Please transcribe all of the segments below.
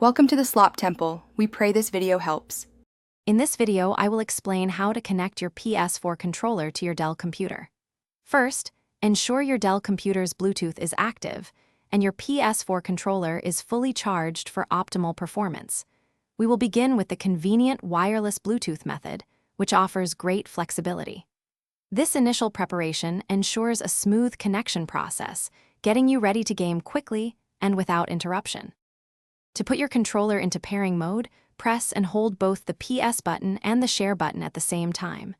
Welcome to the Slop Temple. We pray this video helps. In this video, I will explain how to connect your PS4 controller to your Dell computer. First, ensure your Dell computer's Bluetooth is active and your PS4 controller is fully charged for optimal performance. We will begin with the convenient wireless Bluetooth method, which offers great flexibility. This initial preparation ensures a smooth connection process, getting you ready to game quickly and without interruption. To put your controller into pairing mode, press and hold both the PS button and the share button at the same time.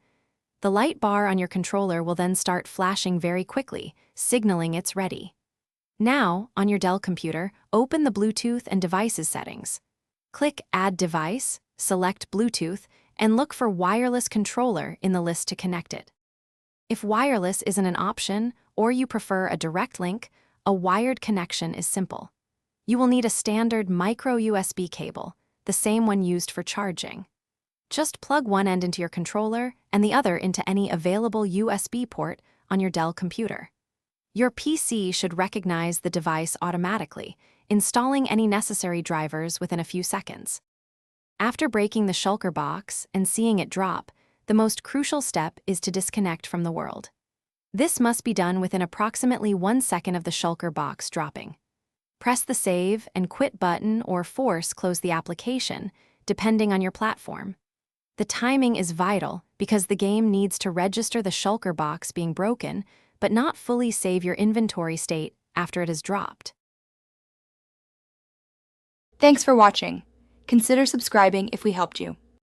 The light bar on your controller will then start flashing very quickly, signaling it's ready. Now, on your Dell computer, open the Bluetooth and Devices settings. Click Add Device, select Bluetooth, and look for Wireless Controller in the list to connect it. If wireless isn't an option, or you prefer a direct link, a wired connection is simple. You will need a standard micro USB cable, the same one used for charging. Just plug one end into your controller and the other into any available USB port on your Dell computer. Your PC should recognize the device automatically, installing any necessary drivers within a few seconds. After breaking the shulker box and seeing it drop, the most crucial step is to disconnect from the world. This must be done within approximately 1 second of the shulker box dropping. Press the Save and Quit button or force close the application, depending on your platform. The timing is vital because the game needs to register the shulker box being broken, but not fully save your inventory state after it is dropped. Thanks for watching. Consider subscribing if we helped you.